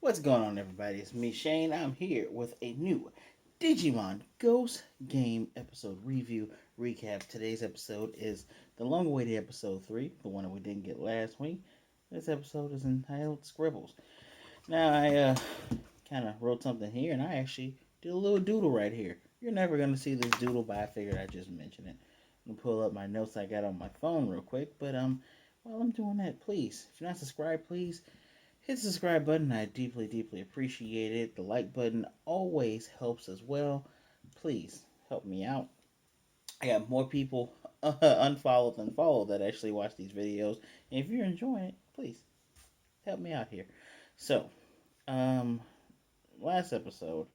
What's going on, everybody? It's me, Shane. I'm here with a new Digimon Ghost Game episode review recap. Today's episode is the long awaited episode 3, the one that we didn't get last week. This episode is entitled Scribbles. Now, I kind of wrote something here, and I actually did a little doodle right here. You're never going to see this doodle, but I figured I'd just mention it. I'm going to pull up my notes I got on my phone real quick, but while I'm doing that, please, if you're not subscribed, please hit the subscribe button. I deeply, deeply appreciate it. The like button always helps as well. Please help me out. I got more people unfollowed than followed that actually watch these videos. And if you're enjoying it, please help me out here. So, um, last episode,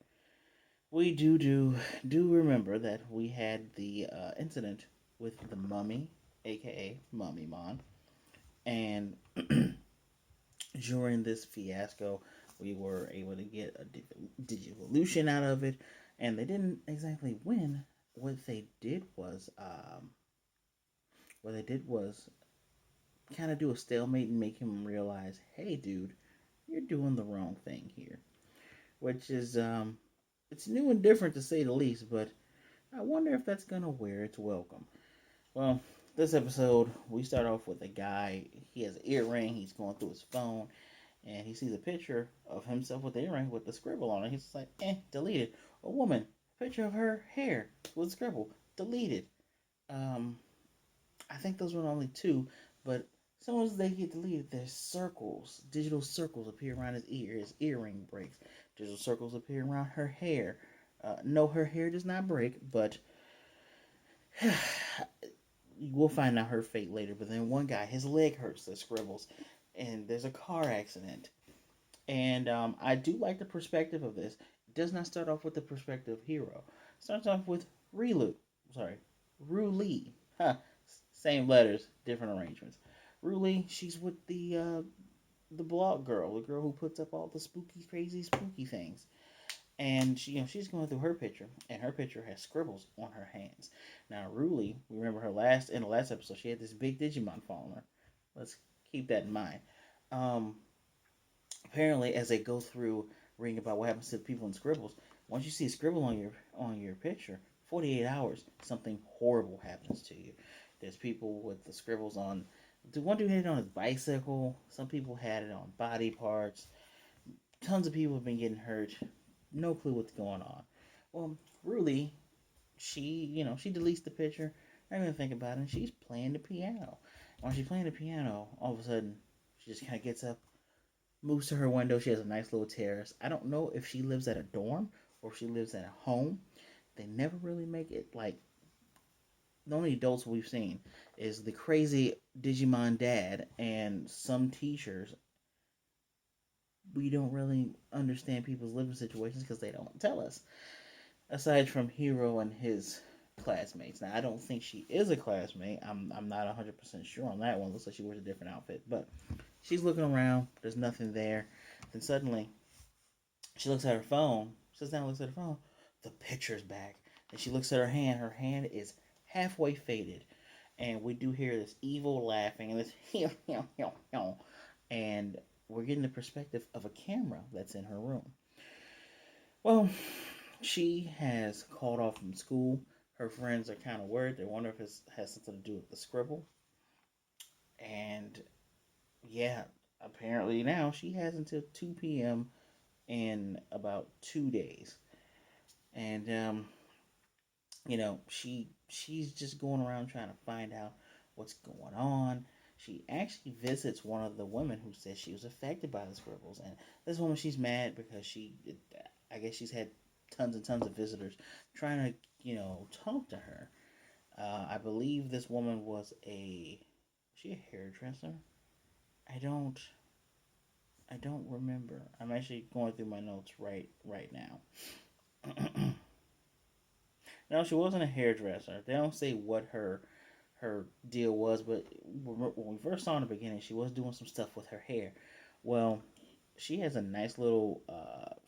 we do remember that we had the incident with the mummy, aka Mummy Mon, and during this fiasco, we were able to get a digivolution out of it, and they didn't exactly win. What they did was kind of do a stalemate and make him realize, hey, dude, you're doing the wrong thing here. Which is it's new and different to say the least, but I wonder if that's gonna wear its welcome. Well, this episode we start off with a guy. He has an earring. He's going through his phone, and he sees a picture of himself with the earring with the scribble on it. He's just like, delete it. A woman, picture of her hair with a scribble, deleted. Um, I think those were only two, but as soon as they get deleted, there's circles, digital circles appear around his ear. His earring breaks. Digital circles appear around her hair. No, her hair does not break, but we'll find out her fate later. But then one guy, his leg hurts. There's scribbles, and there's a car accident. And I do like the perspective of this. It does not start off with the perspective of Hiro. It starts off with Rilu. Sorry, Ruli. Huh. Same letters, different arrangements. Ruli, she's with the blog girl, the girl who puts up all the spooky, crazy, spooky things. And she's going through her picture, and her picture has scribbles on her hands. Now, Ruli, remember her in the last episode, she had this big Digimon following her. Let's keep that in mind. Um, Apparently, as they go through reading about what happens to the people in scribbles, once you see a scribble on your picture, 48 hours, something horrible happens to you. There's people with the scribbles on. The one dude had it on his bicycle. Some people had it on body parts. Tons of people have been getting hurt. No clue what's going on. Well, Ruli, she deletes the picture. Not even think about it. And she's playing the piano. While she's playing the piano, all of a sudden, she just kind of gets up, moves to her window. She has a nice little terrace. I don't know if she lives at a dorm or if she lives at a home. They never really make it like the only adults we've seen is the crazy Digimon dad and some teachers. We don't really understand people's living situations because they don't tell us. Aside from Hiro and his classmates. Now I don't think she is a classmate. I'm not 100% sure on that one. Looks like she wears a different outfit, but she's looking around. There's nothing there. Then suddenly she looks at her phone. Sits down and looks at her phone. The picture's back. And she looks at her hand. Her hand is halfway faded. And we do hear this evil laughing and this and we're getting the perspective of a camera that's in her room. Well, she has called off from school. Her friends are kind of worried. They wonder if it has something to do with the scribble. And yeah, apparently now she has until 2 p.m. in about 2 days. And she's just going around trying to find out what's going on. She actually visits one of the women who says she was affected by the scribbles, and this woman, she's mad because I guess she's had tons and tons of visitors trying to talk to her. I believe this woman was she a hairdresser? I don't I don't remember. I'm actually going through my notes right now. No, she wasn't a hairdresser. They don't say what her deal was, but when we first saw in the beginning, she was doing some stuff with her hair. Well, she has a nice little.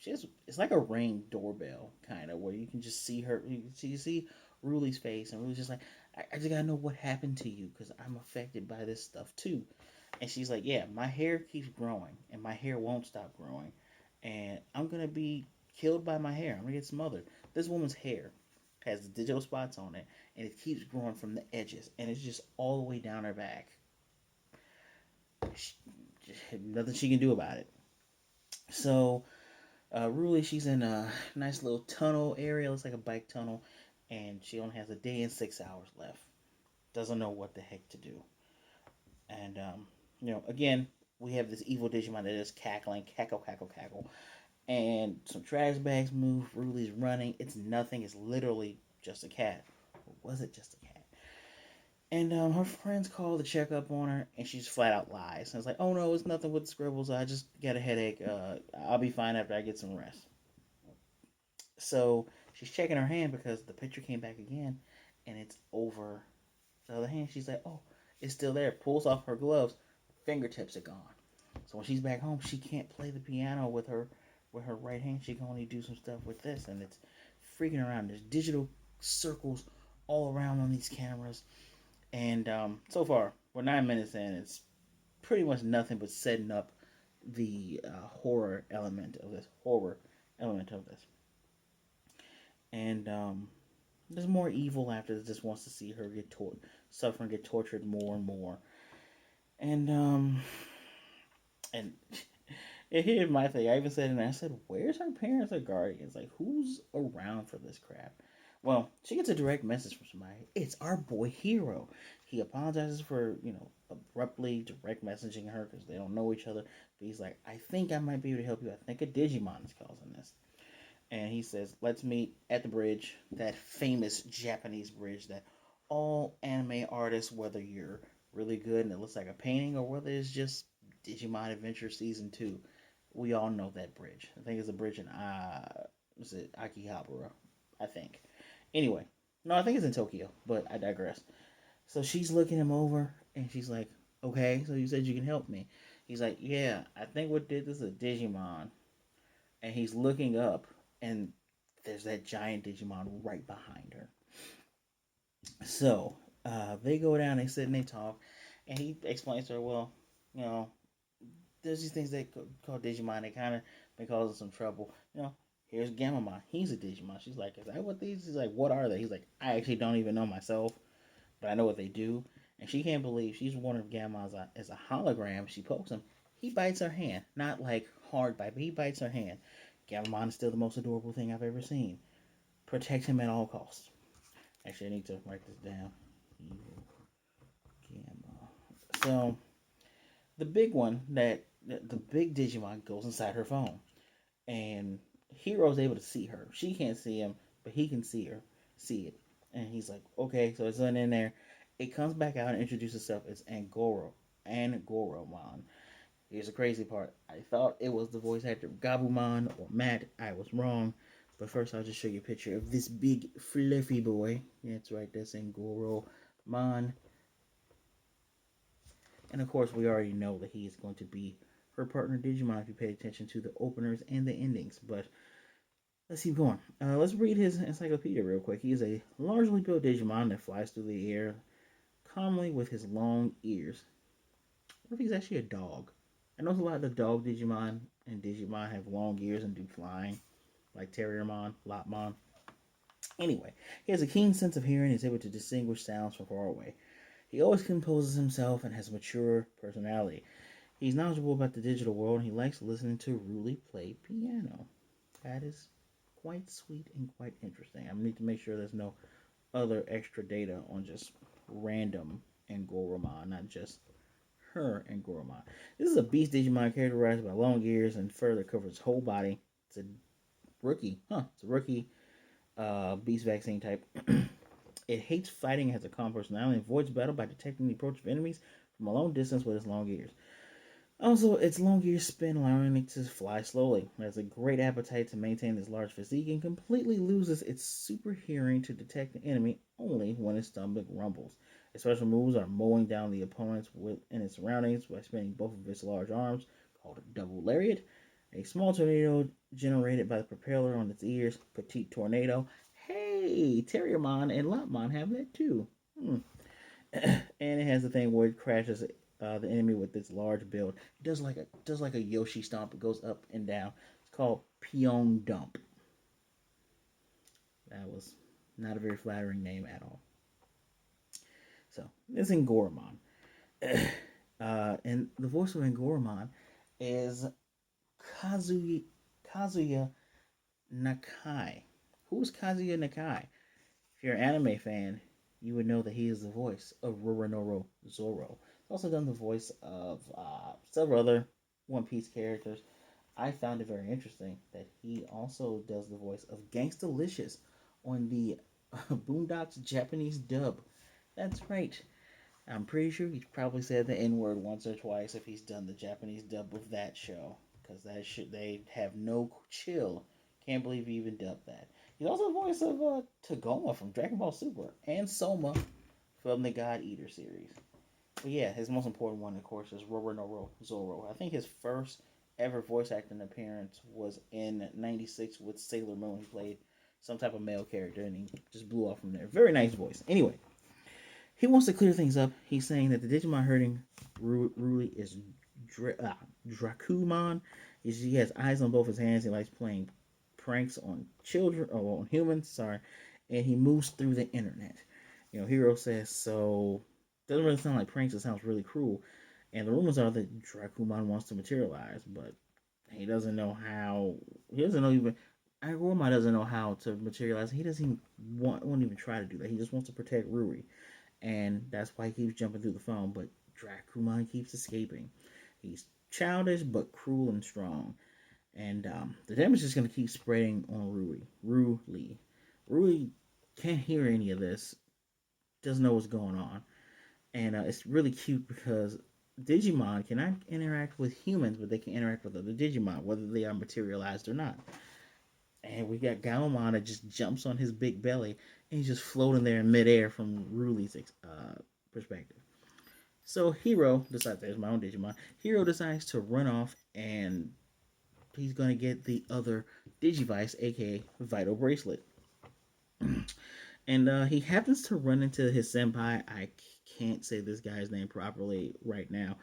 It's like a ring doorbell kind of where you can just see her. You see Ruli's face, and Ruli's just like, I just gotta know what happened to you because I'm affected by this stuff too. And she's like, yeah, my hair keeps growing, and my hair won't stop growing. and I'm gonna be killed by my hair. I'm gonna get smothered. This woman's hair has digital spots on it, and it keeps growing from the edges, and it's just all the way down her back. She, nothing she can do about it. So, Ruli, she's in a nice little tunnel area. Looks like a bike tunnel, and she only has a day and 6 hours left. Doesn't know what the heck to do. And again, we have this evil Digimon that is cackling, cackle, cackle, cackle, and some trash bags move. Ruli's running. It's nothing. It's literally just a cat. Or was it just a cat? And her friends call to check up on her, and she just flat out lies. And it's like, oh no, it's nothing with Scribbles. I just got a headache. I'll be fine after I get some rest. So she's checking her hand because the picture came back again, and it's over the other hand. She's like, oh, it's still there. Pulls off her gloves. Fingertips are gone. So when she's back home, she can't play the piano with her right hand. She can only do some stuff with this, and it's freaking around. There's digital circles all around on these cameras, and so far we're 9 minutes in. It's pretty much nothing but setting up the horror element of this, and there's more evil after that just wants to see her suffer and get tortured more and more, and and here's my thing. I even said it, and I said, "Where's her parents or guardians? Like, who's around for this crap?" Well, she gets a direct message from somebody. It's our boy Hiro. He apologizes for abruptly direct messaging her because they don't know each other. But he's like, "I think I might be able to help you. I think a Digimon is causing this." And he says, "Let's meet at the bridge, that famous Japanese bridge that all anime artists, whether you're really good and it looks like a painting, or whether it's just Digimon Adventure Season 2, we all know that bridge. I think it's a bridge in was it Akihabara? I think. Anyway, no, I think it's in Tokyo, but I digress. So she's looking him over, and she's like, "Okay, so you said you can help me." He's like, "Yeah, I think what did this is a Digimon." And he's looking up, and there's that giant Digimon right behind her. So they go down, they sit and they talk, and he explains to her, well, you know, there's these things they call Digimon. They kind of been causing some trouble. Here's Gamamon. He's a Digimon. She's like, is that what these? He's like, what are they? He's like, I actually don't even know myself, but I know what they do. And she can't believe she's one of Gamamon's as a hologram. She pokes him. He bites her hand. Not like hard bite, but he bites her hand. Gamamon is still the most adorable thing I've ever seen. Protect him at all costs. Actually, I need to write this down. Evil Gamma. So, the big one the big Digimon goes inside her phone, and Hero's able to see her. She can't see him, but he can see it. And he's like, okay, so it's in there. It comes back out and introduces itself as Angoromon. Here's the crazy part. I thought it was the voice actor Gabumon or Matt. I was wrong. But first, I'll just show you a picture of this big fluffy boy. That's right, that's Angoromon. And of course, we already know that he is going to be her partner Digimon if you pay attention to the openers and the endings. But let's keep going. Let's read his encyclopedia real quick. He is a largely built Digimon that flies through the air calmly with his long ears. What if he's actually a dog? I know a lot of the dog Digimon and Digimon have long ears and do flying, like Terriermon, Lopmon. Anyway, he has a keen sense of hearing and is able to distinguish sounds from far away. He always composes himself and has a mature personality. He's knowledgeable about the digital world and he likes listening to Ruli play piano. That is quite sweet and quite interesting. I need to make sure there's no other extra data on just random Angoromon, not just her Angoromon. This is a beast Digimon characterized by long ears and fur that covers its whole body. It's a rookie, It's a rookie beast vaccine type. It hates fighting, has a calm personality, and avoids battle by detecting the approach of enemies from a long distance with its long ears. Also, its long ears spin, allowing it to fly slowly. It has a great appetite to maintain its large physique and completely loses its super hearing to detect the enemy only when its stomach rumbles. Its special moves are mowing down the opponents in its surroundings by spinning both of its large arms, called a double lariat. A small tornado generated by the propeller on its ears, Petite Tornado. Hey, Terriermon and Lopmon have that too. And it has a thing where it crashes the enemy with this large build. It does like a Yoshi stomp. It goes up and down. It's called Pyong Dump. That was not a very flattering name at all. So this is Goromon. And the voice of Goromon is Kazuya, Kazuya Nakai. Who's Kazuya Nakai? If you're an anime fan, you would know that he is the voice of Roronoa Zoro. He's also done the voice of several other One Piece characters. I found it very interesting that he also does the voice of Gangstalicious on the Boondocks Japanese dub. That's right. I'm pretty sure he's probably said the N word once or twice if he's done the Japanese dub of that show. Because that shit, they have no chill. Can't believe he even dubbed that. He's also the voice of Tagoma from Dragon Ball Super and Soma from the God Eater series. But yeah, his most important one, of course, is Roronoa Zoro. I think his first ever voice acting appearance was in '96 with Sailor Moon. He played some type of male character and he just blew off from there. Very nice voice. Anyway, he wants to clear things up. He's saying that the Digimon hurting Ruli is Drakumon. He has eyes on both his hands. He likes playing pranks on children or on humans. Sorry, and he moves through the internet. Hiro says so. Doesn't really sound like pranks. It sounds really cruel. And the rumors are that Drakumon wants to materialize, but he doesn't know how. He doesn't know even. Agoroma doesn't know how to materialize. He doesn't even won't even try to do that. He just wants to protect Ruri, and that's why he keeps jumping through the phone. But Drakumon keeps escaping. He's childish but cruel and strong, and the damage is going to keep spreading on Ruli. Ruli can't hear any of this. Doesn't know what's going on, and it's really cute because Digimon cannot interact with humans, but they can interact with other Digimon, whether they are materialized or not. And we got Gaomon that just jumps on his big belly, and he's just floating there in midair from Ruli's perspective. So Hiro decides, there's my own Digimon. Hiro decides to run off, and he's going to get the other Digivice, aka Vital Bracelet. And he happens to run into his senpai. I can't say this guy's name properly right now.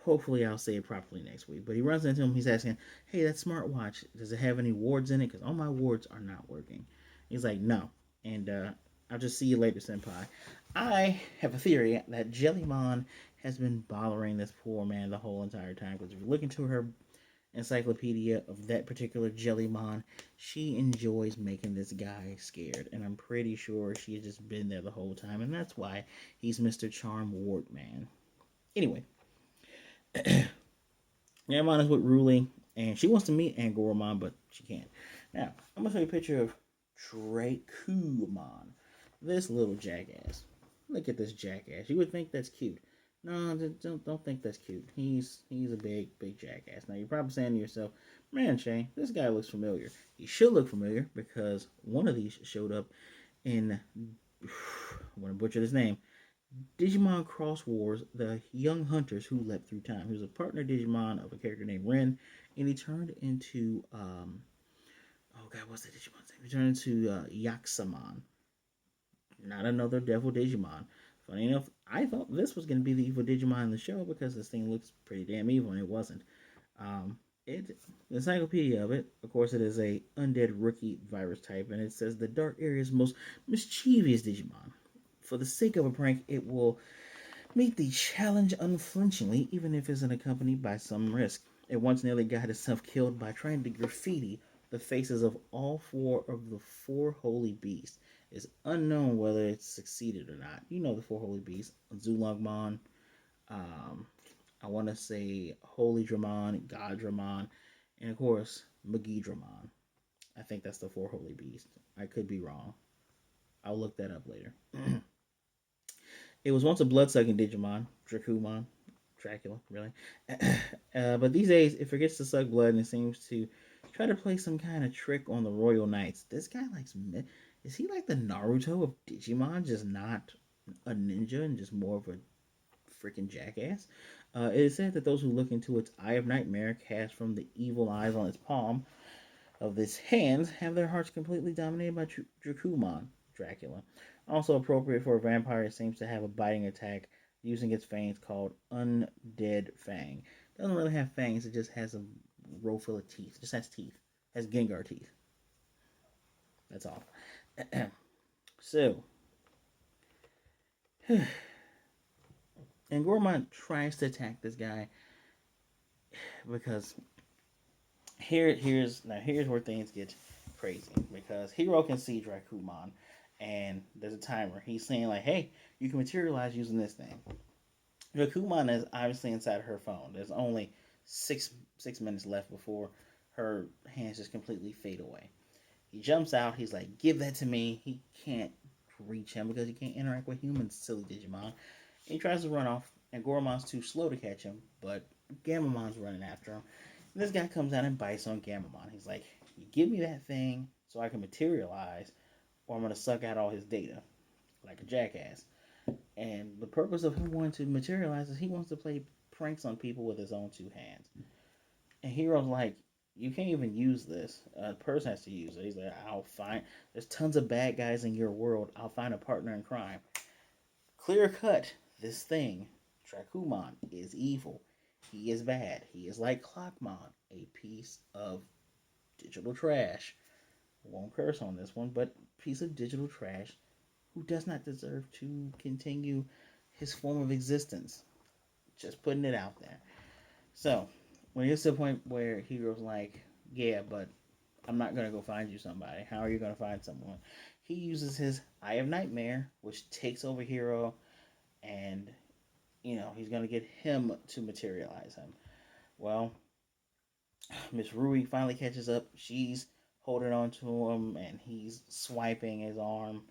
Hopefully, I'll say it properly next week. But he runs into him. He's asking, "Hey, that smartwatch, does it have any wards in it? Because all my wards are not working." He's like, "No." And I'll just see you later, senpai. I have a theory that Jellymon has been bothering this poor man the whole entire time. Because if you look into her encyclopedia of that particular Jellymon, she enjoys making this guy scared. And I'm pretty sure she's just been there the whole time. And that's why he's Mr. Charm Ward Man. Anyway. Yamon is with Ruli, and she wants to meet Angoromon, but she can't. Now, I'm going to show you a picture of Drakumon. This little jackass. Look at this jackass. You would think that's cute. No, don't think that's cute. He's a big jackass. Now, you're probably saying to yourself, man, Shane, this guy looks familiar. He should look familiar because one of these showed up in, I want to butcher this name, Digimon Cross Wars, the young hunters who leapt through time. He was a partner Digimon of a character named Ren, and he turned into oh god, what's the Digimon's name? He turned into Yaxamon, not another Devil Digimon. Funny enough, I thought this was going to be the evil Digimon in the show because this thing looks pretty damn evil, and it wasn't. The encyclopedia of it, of course, it is a undead rookie virus type, and it says the dark area's most mischievous Digimon. For the sake of a prank, it will meet the challenge unflinchingly, even if it's accompanied by some risk. It once nearly got itself killed by trying to graffiti the faces of all four of the four holy beasts. It's unknown whether it succeeded or not. You know the four holy beasts: Zulongmon, I want to say Holy Dramon, God Dramon, and of course Magidramon. I think that's the four holy beasts. I could be wrong. I'll look that up later. It was once a blood-sucking Digimon, Dracula, really. But these days, it forgets to suck blood and it seems to try to play some kind of trick on the Royal Knights. This guy likes... Is he like the Naruto of Digimon, just not a ninja and just more of a freaking jackass? It is said that those who look into its Eye of Nightmare, cast from the evil eyes on its palm of its hands, have their hearts completely dominated by Dracula. Also appropriate for a vampire, it seems to have a biting attack using its fangs called Undead Fang. It doesn't really have fangs, it just has a row full of teeth. It just has teeth. It has Gengar teeth. That's all. So, and Gormon tries to attack this guy because here's where things get crazy because Hiro can see Drakumon and there's a timer. He's saying like, "Hey, you can materialize using this thing." Drakumon is obviously inside her phone. There's only six minutes left before her hands just completely fade away. He jumps out. He's like, "Give that to me." He can't reach him because he can't interact with humans. Silly Digimon. He tries to run off, and Goramon's too slow to catch him, but Gamamon's running after him. And this guy comes out and bites on Gamamon. He's like, "You give me that thing so I can materialize, or I'm going to suck out all his data like a jackass." And the purpose of him wanting to materialize is he wants to play pranks on people with his own two hands. And Hero's like, "You can't even use this. A person has to use it." He's like, "I'll find. There's tons of bad guys in your world. I'll find a partner in crime." Clear cut, this thing, Drakumon, is evil. He is bad. He is like Clockmon, a piece of digital trash. Won't curse on this one, but piece of digital trash who does not deserve to continue his form of existence. Just putting it out there. So, when it gets to the point where Hero's like, "Yeah, but I'm not going to go find you somebody. How are you going to find someone?" He uses his Eye of Nightmare, which takes over Hero, and he's gonna get him to materialize him. Well, Miss Rui finally catches up. She's holding on to him, and he's swiping his arm,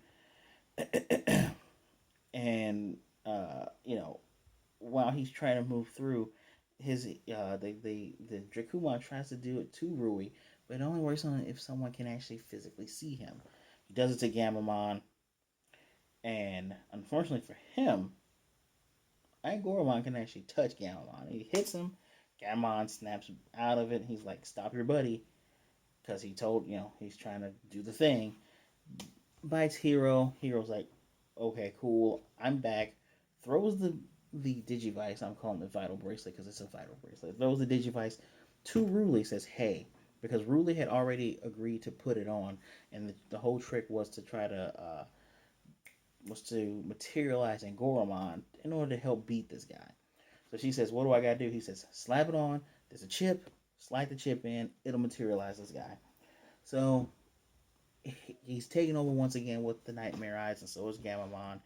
and while he's trying to move through, his the Drakumon tries to do it to Rui, but it only works on if someone can actually physically see him. He does it to Gamamon, and unfortunately for him, Goramon can actually touch Gamamon. He hits him. Gamamon snaps out of it. He's like, "Stop your buddy," because he told he's trying to do the thing. Bites Hiro. Hiro's like, "Okay, cool. I'm back." Throws the Digivice. I'm calling it Vital Bracelet because it's a Vital Bracelet. Throws the Digivice to Ruli. Says, "Hey." Because Ruli had already agreed to put it on, and the whole trick was to try to materialize in Goramon in order to help beat this guy. So she says, "What do I gotta do?" He says, "Slap it on. There's a chip. Slide the chip in. It'll materialize this guy." So he's taking over once again with the Nightmare Eyes, and so is Gamamon.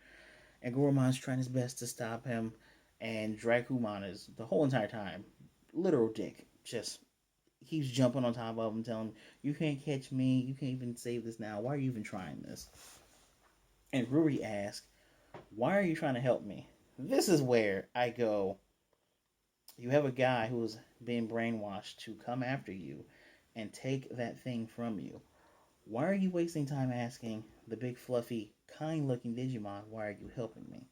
And Goramon's trying his best to stop him. And Drakumon is the whole entire time literal dick. Just keeps jumping on top of him, telling him, "You can't catch me. You can't even save this now. Why are you even trying this?" And Ruri asks, "Why are you trying to help me?" This is where I go, you have a guy who's being brainwashed to come after you and take that thing from you. Why are you wasting time asking the big, fluffy, kind looking Digimon, "Why are you helping me?"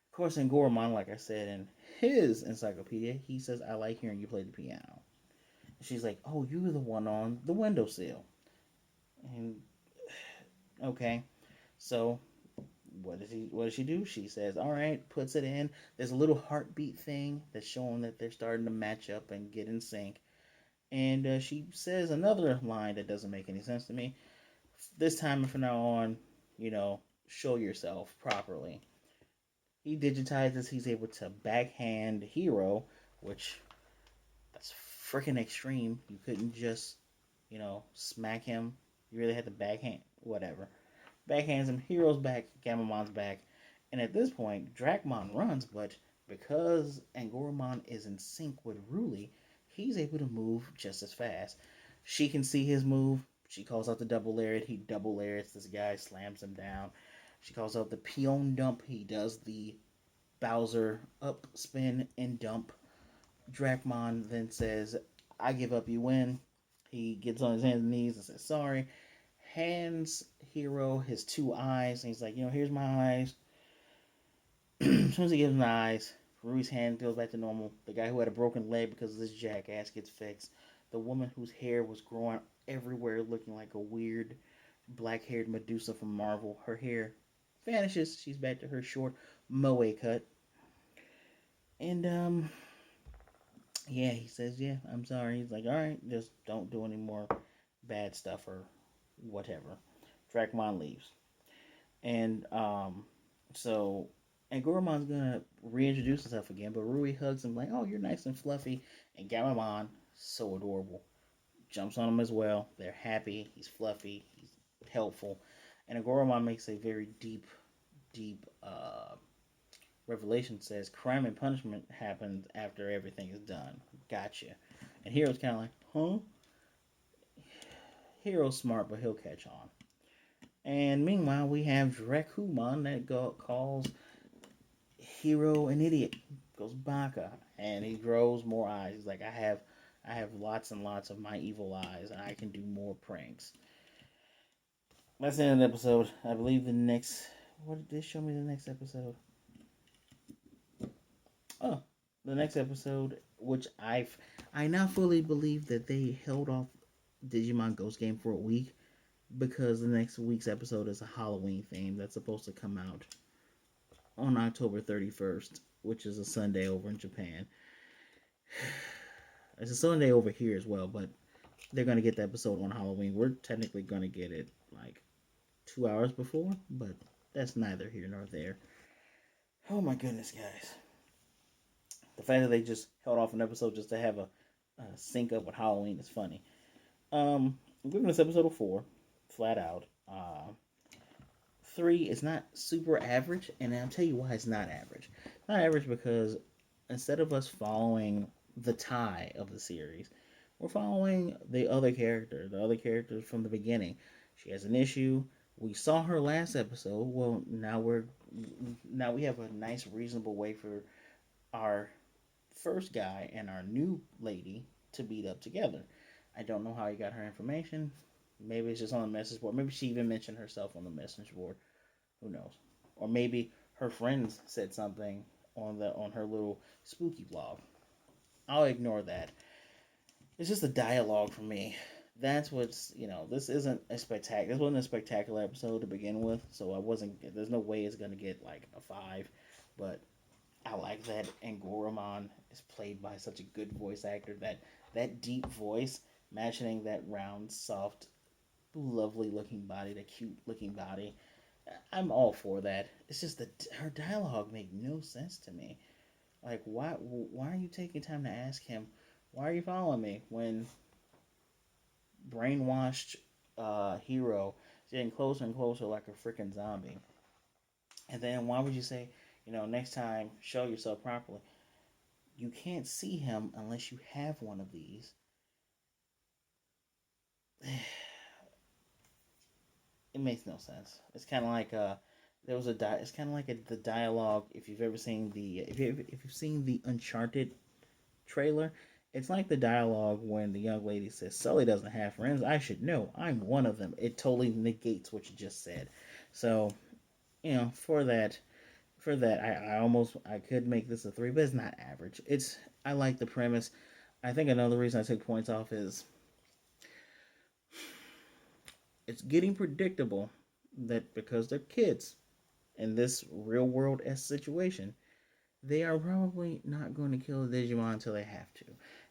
Of course, in Goramon, like I said in his encyclopedia, he says, "I like hearing you play the piano." And she's like, "Oh, you were the one on the windowsill." And okay, so what does she do? She says, "All right," puts it in. There's a little heartbeat thing that's showing that they're starting to match up and get in sync. And she says another line that doesn't make any sense to me. This time from now on, you know, show yourself properly. He digitizes. He's able to backhand Hiro, which that's freaking extreme. You couldn't just, smack him. You really had to backhand. Whatever. Backhands him. Hiro's back. Gamamon's back. And at this point, Dracmon runs, but because Angoramon is in sync with Ruli, he's able to move just as fast. She can see his move. She calls out the double lariat. He double lariats this guy, slams him down. She calls out the peon dump. He does the Bowser up, spin, and dump. Dracmon then says, "I give up, you win." He gets on his hands and knees and says, "Sorry." Hands Hiro his two eyes, and he's like, "Here's my eyes." As soon as he gives him the eyes, Rui's hand goes back to normal. The guy who had a broken leg because of this jackass gets fixed. The woman whose hair was growing everywhere, looking like a weird black haired Medusa from Marvel, her hair vanishes. She's back to her short moe cut. And yeah, he says, yeah, I'm sorry. He's like, all right, just don't do any more bad stuff or whatever. Dracmon leaves. And so and Goramon's gonna reintroduce himself again, but Rui hugs him like, "Oh, you're nice and fluffy." And Garamon, so adorable, jumps on him as well. They're happy. He's fluffy. He's helpful, and Goramon makes a very deep revelation. Says crime and punishment happens after everything is done. Gotcha. And Hero's kind of like, huh? Hero's smart, but he'll catch on. And meanwhile, we have Drakumon that calls Hiro an idiot. Goes Baka, and he grows more eyes. He's like, I have lots and lots of my evil eyes, and I can do more pranks. That's the end of the episode. I believe the next. What did they show me? The next episode. Oh, the next episode, which I now fully believe that they held off Digimon Ghost Game for a week because the next week's episode is a Halloween theme that's supposed to come out on October 31st, which is a Sunday over in Japan. It's a Sunday over here as well, but they're gonna get the episode on Halloween. We're technically gonna get it like 2 hours before, but that's neither here nor there. Oh my goodness, guys! The fact that they just held off an episode just to have a sync up with Halloween is funny. I'm giving this episode a 4, flat out. 3 is not super average, and I'll tell you why it's not average. Not average because instead of us following the tie of the series, we're following the other characters from the beginning. She has an issue. We saw her last episode. Well, now we have a nice, reasonable way for our first guy and our new lady to beat up together. I don't know how he got her information. Maybe it's just on the message board. Maybe she even mentioned herself on the message board. Who knows? Or maybe her friends said something on her little spooky blog. I'll ignore that. It's just a dialogue for me. That's what's This isn't a spectacular. This wasn't a spectacular episode to begin with, so I wasn't. There's no way it's gonna get like a 5, but I like that Angoramon is played by such a good voice actor. That deep voice matching that round, soft, lovely looking body, the cute looking body. I'm all for that. It's just that her dialogue made no sense to me. Like, why are you taking time to ask him, why are you following me when brainwashed Hiro is getting closer and closer like a freaking zombie? And then why would you say, next time show yourself properly? You can't see him unless you have one of these. It makes no sense. It's kind of like there was a it's kind of like the dialogue if you've ever seen if you've seen the Uncharted trailer. It's like the dialogue when the young lady says Sully doesn't have friends. I should know. I'm one of them. It totally negates what you just said. So for that I could make this a 3, but it's not average. I like the premise. I think another reason I took points off is it's getting predictable that because they're kids in this real world S situation, they are probably not going to kill the Digimon until they have to.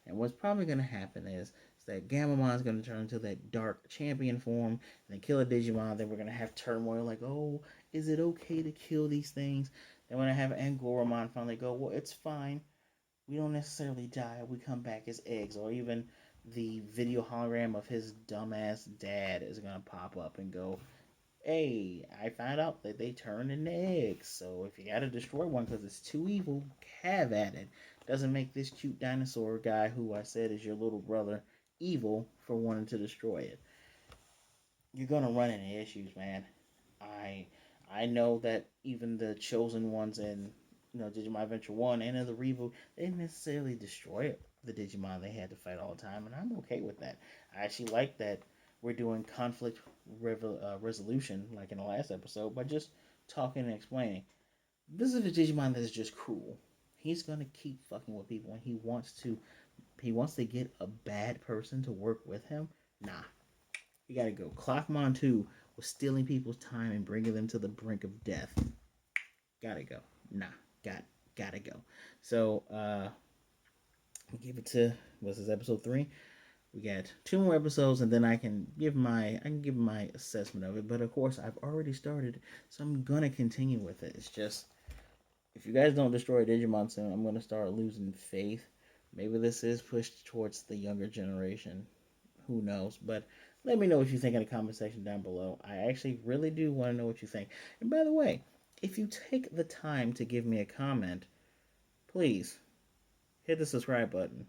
And what's probably going to happen is that Gamamon is going to turn into that dark champion form and then kill a Digimon. Then we're going to have turmoil like, oh, is it okay to kill these things? Then we're going to have Angoramon finally go, well, it's fine. We don't necessarily die. We come back as eggs. Or even the video hologram of his dumbass dad is going to pop up and go, hey, I found out that they turn into eggs. So if you gotta destroy one because it's too evil, have at it. Doesn't make this cute dinosaur guy, who I said is your little brother, evil for wanting to destroy it. You're gonna run into issues, man. I I know that even the chosen ones in Digimon Adventure 1 and in the reboot, they didn't necessarily destroy the Digimon they had to fight all the time, and I'm okay with that. I actually like that we're doing conflict resolution, like in the last episode, by just talking and explaining. This is a Digimon that is just cruel. He's gonna keep fucking with people, and he wants to get a bad person to work with him. Nah, you gotta go. Clockmon 2 was stealing people's time and bringing them to the brink of death. Gotta go. Nah, got gotta go. So we give it to, what's this, episode 3? We got 2 more episodes, and then I can give my assessment of it. But of course, I've already started, so I'm gonna continue with it. It's just, if you guys don't destroy Digimon soon, I'm gonna start losing faith. Maybe this is pushed towards the younger generation. Who knows? But let me know what you think in the comment section down below. I actually really do want to know what you think. And by the way, if you take the time to give me a comment, please hit the subscribe button.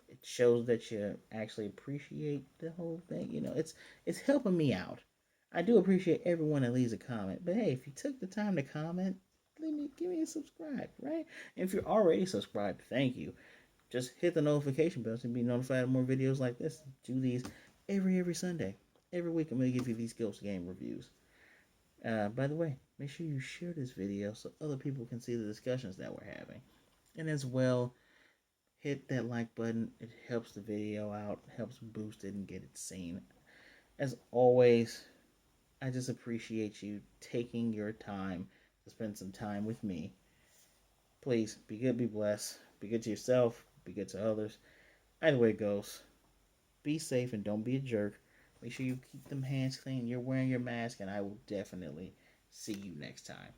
It shows that you actually appreciate the whole thing. It's helping me out. I do appreciate everyone that leaves a comment. But hey, if you took the time to comment, give me a subscribe, right? And if you're already subscribed, thank you. Just hit the notification bell to be notified of more videos like this. Do these every Sunday. Every week I'm going to give you these Ghost Game reviews. By the way, make sure you share this video so other people can see the discussions that we're having. And as well, hit that like button. It helps the video out, helps boost it and get it seen. As always, I just appreciate you taking your time to spend some time with me. Please be good, be blessed, be good to yourself, be good to others. Either way it goes, be safe and don't be a jerk. Make sure you keep them hands clean. You're wearing your mask, and I will definitely see you next time.